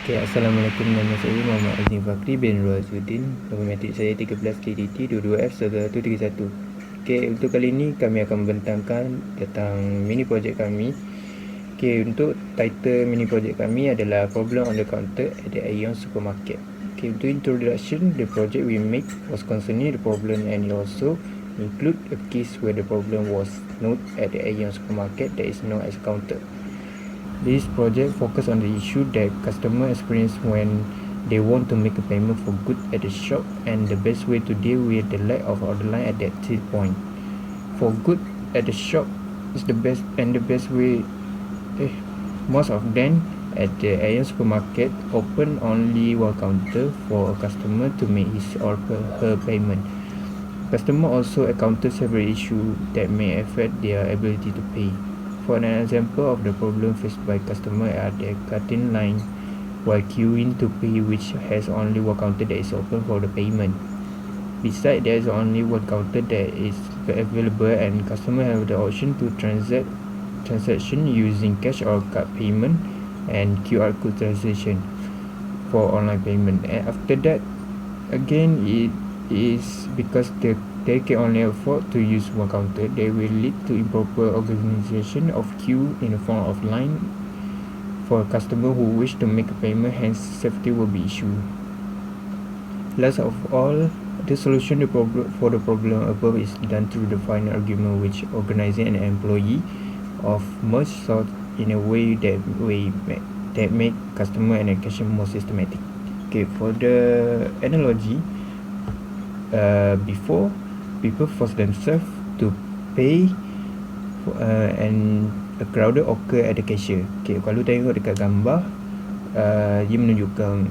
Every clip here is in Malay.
Okay, Assalamualaikum. Nama saya Muhammad Azim Fakri bin Razuddin. Nombor matrik saya 13 KDT 22F 131. Okay, untuk kali ini kami akan membentangkan tentang mini projek kami. Okay, untuk title mini projek kami adalah Problem on the Counter at the Aeon Supermarket. Okay, untuk introduction, the project we make was concerning the problem and it also include a case where the problem was noted at the Aeon Supermarket that is known as counter. This project focus on the issue that customer experience when they want to make a payment for goods at the shop and the best way to deal with the lack of order line at that point. For good at the shop is the best and the best way. Most of them at the Aeon Supermarket open only one counter for a customer to make his or her payment. Customer also encounter several issues that may affect their ability to pay. For an example of the problem faced by customer are the cutting line while queuing to pay, which has only one counter that is open for the payment. Besides, there is only one counter that is available and customer have the option to transaction using cash or card payment and QR code transaction for online payment. And after that, again, it is because they can only afford to use one counter, they will lead to improper organization of queue in the form of line for a customer who wish to make a payment, hence safety will be issued. Last of all, the solution for the problem above is done through the final argument, which organizing an employee of merge sort in a way that make customer and cashier more systematic. Okay, for the analogy, before people force themselves to pay and a crowded occur at the cashier. Okay, kalau tengok dekat gambar, dia menunjukkan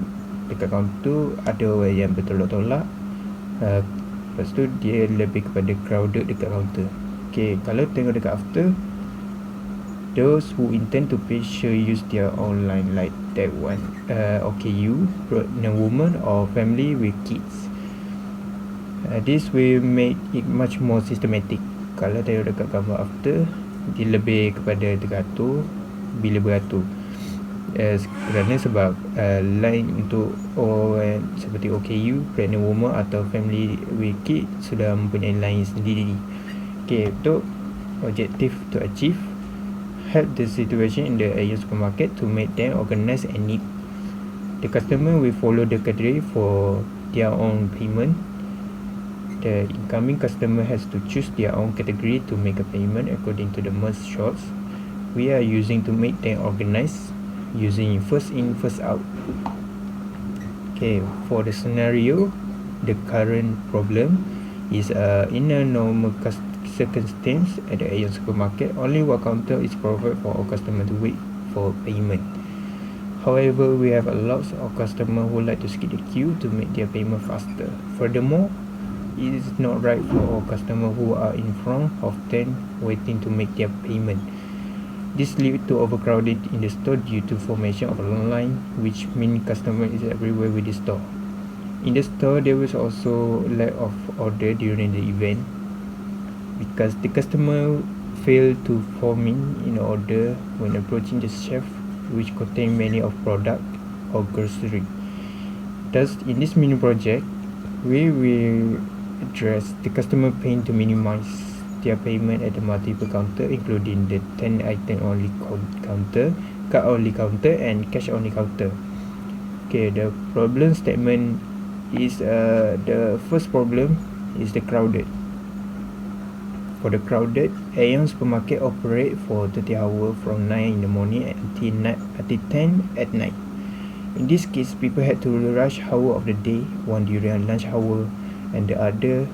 dekat kaunter ada orang yang bertolak-tolak, lepas tu dia lebih kepada crowded dekat kaunter. Okay, kalau tengok dekat after, those who intend to pay should use their own line like that one. OKU, pregnant woman or family with kids. This will make it much more systematic. Kalau tengok dekat gambar after, dia lebih kepada teratur bila beratur. Kerana sebab line untuk orang seperti OKU, pregnant woman atau family with kids sudah mempunyai line sendiri. Okay, untuk objective to achieve, help the situation in the Aeon Supermarket to make them organized and neat. The customer will follow the category for their own payment. The incoming customer has to choose their own category to make a payment according to the merge shots we are using to make them organized using first in first out. Okay, for the scenario, the current problem is in a normal circumstance at the Aeon Supermarket, only one counter is provided for our customer to wait for payment. However, we have a lot of customers who like to skip the queue to make their payment faster. Furthermore, it is not right for all customers who are in front of them waiting to make their payment. This leads to overcrowded in the store due to formation of a long line, which means customer is everywhere with the store. In the store, there was also lack of order during the event because the customer failed to form in order when approaching the shelf, which contain many of product or grocery. Thus, in this mini project, we will address the customer pain to minimize their payment at the multiple counter, including the 10 item only counter, card only counter and cash only counter. Okay, the problem statement is the first problem is the crowded. For the crowded, Aeon Supermarket operate for 30 hours from 9 in the morning until 10 at night. In this case, people had to rush hour of the day, one during lunch hour and the other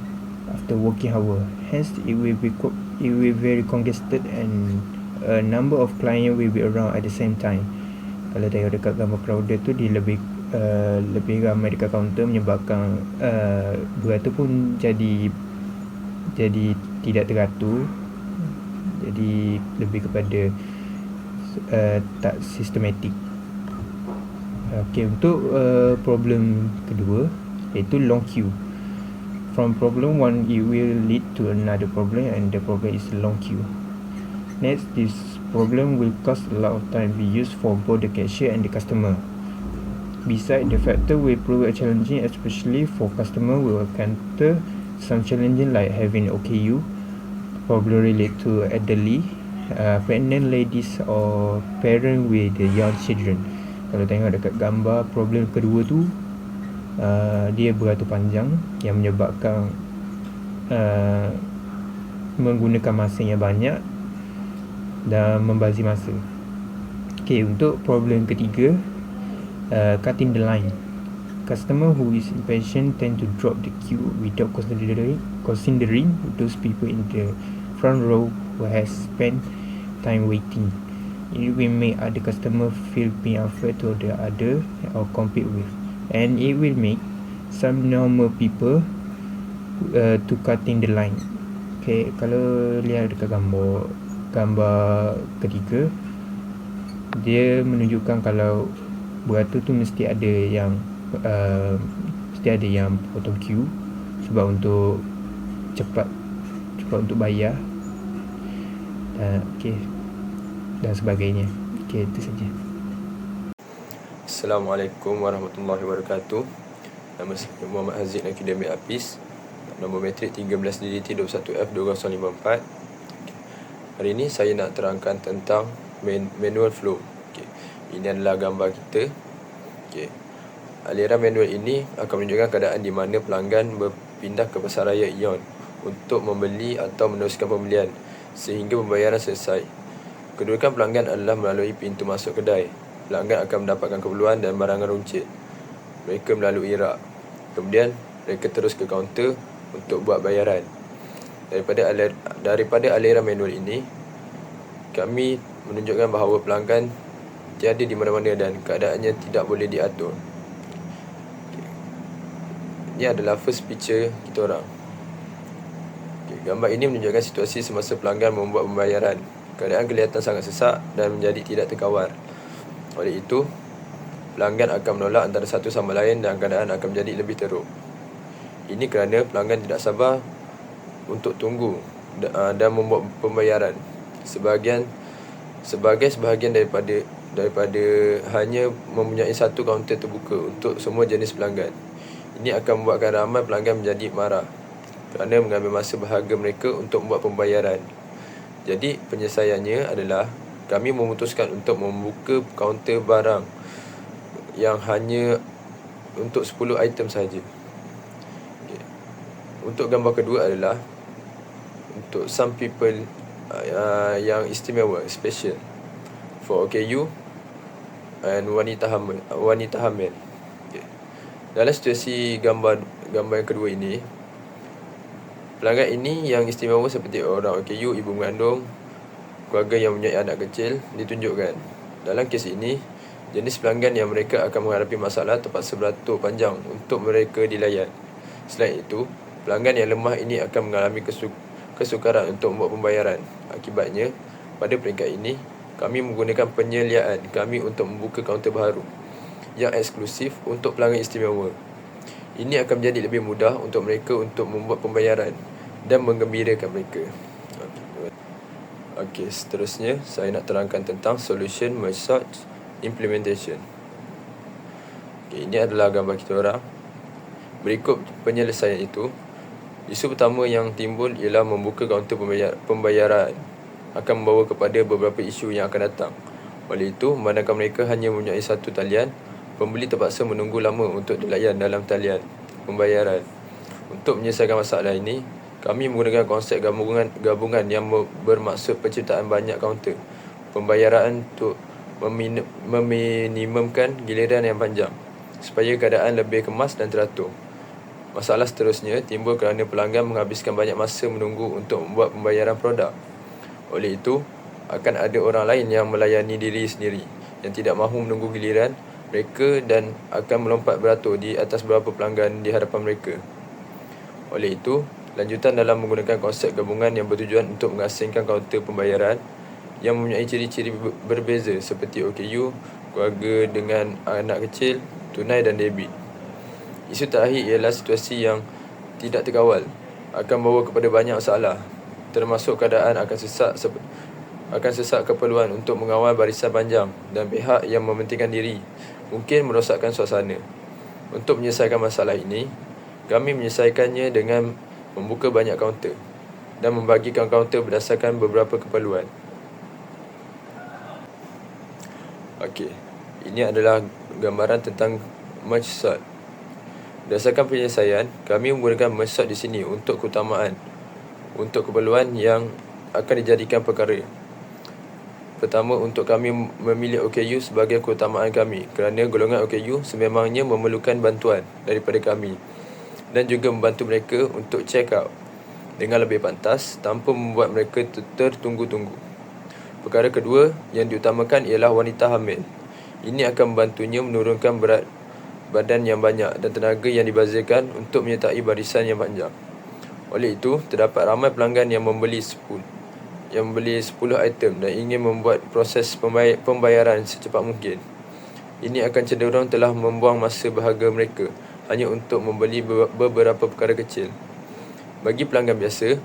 after working hour. Hence, it will be very congested and a number of client will be around at the same time. Kalau tengok dekat gambar crowded tu, dia lebih ramai dekat kaunter menyebabkan beratur pun jadi tidak teratur, jadi lebih kepada tak sistematik. Okay, untuk problem kedua iaitu long queue. From problem 1, it will lead to another problem and the problem is long queue. Next, this problem will cost a lot of time be used for both the cashier and the customer. Besides, the factor will prove challenging, especially for customer who will encounter some challenging like having OKU, probably relate to elderly, pregnant ladies or parent with the young children. Kalau tengok dekat gambar, problem kedua tu dia beratur panjang yang menyebabkan menggunakan masa yang banyak dan membazir masa. Okay, untuk problem ketiga, cutting the line. Customer who is impatient tend to drop the queue without considering those people in the front row who has spent time waiting. It will make other customer feel being unfair to the other or compete with, and it will make some normal people to cutting the line. Okay, kalau lihat dekat gambar ketiga, dia menunjukkan kalau beratur tu mesti ada yang potong queue sebab untuk cepat untuk bayar, okay, dan sebagainya. Okay, itu saja. Assalamualaikum warahmatullahi wabarakatuh. Nama saya Muhammad Haziq Akademi Apis, nombor matrik 13DDT21F2054. Hari ini saya nak terangkan tentang manual flow. Ini adalah gambar kita. Aliran manual ini akan menunjukkan keadaan di mana pelanggan berpindah ke pasaraya Ion untuk membeli atau meneruskan pembelian sehingga pembayaran selesai. Kedudukan pelanggan adalah melalui pintu masuk kedai. Pelanggan akan mendapatkan keperluan dan barangan runcit. Mereka melalui rak. Kemudian mereka terus ke kaunter untuk buat bayaran. Daripada aliran manual ini, kami menunjukkan bahawa pelanggan tiada di mana-mana dan keadaannya tidak boleh diatur. Ini adalah first picture kita orang. Gambar ini menunjukkan situasi semasa pelanggan membuat pembayaran. Keadaan kelihatan sangat sesak dan menjadi tidak terkawal. Oleh itu, pelanggan akan menolak antara satu sama lain dan keadaan akan menjadi lebih teruk. Ini kerana pelanggan tidak sabar untuk tunggu dan membuat pembayaran. Sebahagian daripada hanya mempunyai satu kaunter terbuka untuk semua jenis pelanggan. Ini akan membuatkan ramai pelanggan menjadi marah kerana mengambil masa berharga mereka untuk membuat pembayaran. Jadi penyelesaiannya adalah kami memutuskan untuk membuka kaunter barang yang hanya untuk 10 item sahaja. Untuk gambar kedua adalah untuk some people yang istimewa, special, for OKU and wanita hamil. Dalam situasi gambar yang kedua ini, pelanggan ini yang istimewa seperti orang OKU, ibu mengandung, keluarga yang mempunyai anak kecil ditunjukkan. Dalam kes ini, jenis pelanggan yang mereka akan menghadapi masalah terpaksa beratur panjang untuk mereka dilayan. Selain itu, pelanggan yang lemah ini akan mengalami kesukaran untuk membuat pembayaran. Akibatnya, pada peringkat ini, kami menggunakan penyeliaan kami untuk membuka kaunter baru yang eksklusif untuk pelanggan istimewa. Ini akan menjadi lebih mudah untuk mereka untuk membuat pembayaran dan menggembirakan mereka. Okey, seterusnya saya nak terangkan tentang solution massage implementation. Okey, ini adalah gambar kita orang. Berikut penyelesaian itu. Isu pertama yang timbul ialah membuka kaunter pembayaran akan membawa kepada beberapa isu yang akan datang. Oleh itu, memandangkan mereka hanya mempunyai satu talian, pembeli terpaksa menunggu lama untuk dilayan dalam talian pembayaran. Untuk menyelesaikan masalah ini, kami menggunakan konsep gabungan yang bermaksud penciptaan banyak kaunter pembayaran untuk meminimumkan giliran yang panjang supaya keadaan lebih kemas dan teratur. Masalah seterusnya timbul kerana pelanggan menghabiskan banyak masa menunggu untuk membuat pembayaran produk. Oleh itu, akan ada orang lain yang melayani diri sendiri yang tidak mahu menunggu giliran mereka dan akan melompat beratur di atas beberapa pelanggan di hadapan mereka. Oleh itu, lanjutan dalam menggunakan konsep gabungan yang bertujuan untuk mengasingkan kaunter pembayaran yang mempunyai ciri-ciri berbeza seperti OKU, keluarga dengan anak kecil, tunai dan debit. Isu terakhir ialah situasi yang tidak terkawal akan membawa kepada banyak masalah, termasuk keadaan akan sesak keperluan untuk mengawal barisan panjang dan pihak yang mementingkan diri mungkin merosakkan suasana. Untuk menyelesaikan masalah ini, kami menyelesaikannya dengan membuka banyak kaunter dan membagikan kaunter berdasarkan beberapa keperluan. Okey, ini adalah gambaran tentang merge sort. Berdasarkan penyelesaian, kami menggunakan merge sort di sini untuk keutamaan, untuk keperluan yang akan dijadikan perkara. Pertama, untuk kami memilih OKU sebagai keutamaan kami kerana golongan OKU sememangnya memerlukan bantuan daripada kami dan juga membantu mereka untuk check out dengan lebih pantas tanpa membuat mereka tertunggu-tunggu. Perkara kedua yang diutamakan ialah wanita hamil. Ini akan membantunya menurunkan berat badan yang banyak dan tenaga yang dibazirkan untuk menyertai barisan yang panjang. Oleh itu, terdapat ramai pelanggan yang membeli 10 item dan ingin membuat proses pembayaran secepat mungkin. Ini akan cenderung telah membuang masa berharga mereka hanya untuk membeli beberapa perkara kecil. Bagi pelanggan biasa,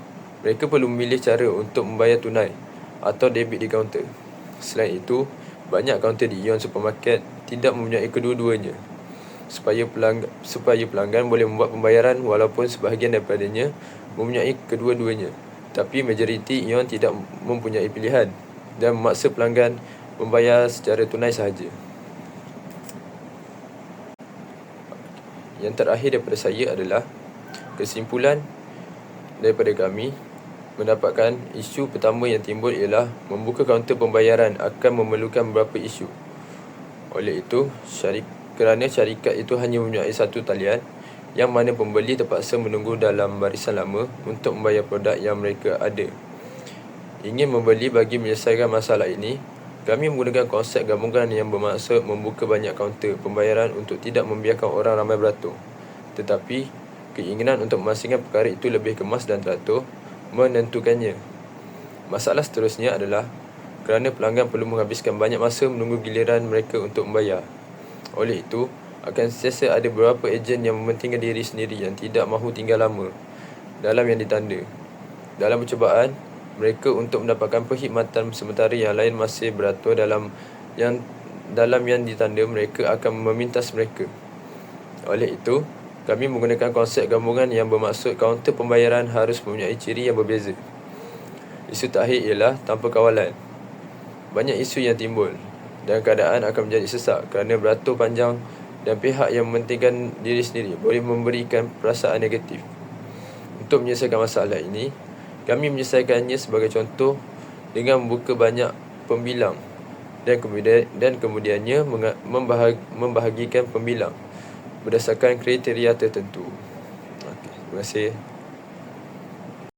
mereka perlu memilih cara untuk membayar tunai atau debit di kaunter. Selain itu, banyak kaunter di Ion Supermarket tidak mempunyai kedua-duanya, supaya pelanggan boleh membuat pembayaran walaupun sebahagian daripadanya mempunyai kedua-duanya. Tapi majoriti Ion tidak mempunyai pilihan dan memaksa pelanggan membayar secara tunai sahaja. Yang terakhir daripada saya adalah kesimpulan daripada kami. Mendapatkan isu pertama yang timbul ialah membuka kaunter pembayaran akan memerlukan beberapa isu. Oleh itu, kerana syarikat itu hanya mempunyai satu talian, yang mana pembeli terpaksa menunggu dalam barisan lama untuk membayar produk yang mereka ada. Ingin membeli bagi menyelesaikan masalah ini, kami menggunakan konsep gabungan yang bermaksud membuka banyak kaunter pembayaran untuk tidak membiarkan orang ramai beratur. Tetapi, keinginan untuk memastikan perkara itu lebih kemas dan teratur menentukannya. Masalah seterusnya adalah kerana pelanggan perlu menghabiskan banyak masa menunggu giliran mereka untuk membayar. Oleh itu, akan sentiasa ada beberapa ejen yang mementingkan diri sendiri yang tidak mahu tinggal lama dalam yang ditanda. Dalam percubaan mereka untuk mendapatkan perkhidmatan sementara yang lain masih beratur dalam yang ditanda, mereka akan memintas mereka. Oleh itu, kami menggunakan konsep gabungan yang bermaksud kaunter pembayaran harus mempunyai ciri yang berbeza. Isu terakhir ialah tanpa kawalan. Banyak isu yang timbul dan keadaan akan menjadi sesak kerana beratur panjang dan pihak yang mementingkan diri sendiri boleh memberikan perasaan negatif. Untuk menyelesaikan masalah ini, kami menyelesaikannya sebagai contoh dengan membuka banyak pembilang dan kemudiannya membahagikan pembilang berdasarkan kriteria tertentu. Terima kasih.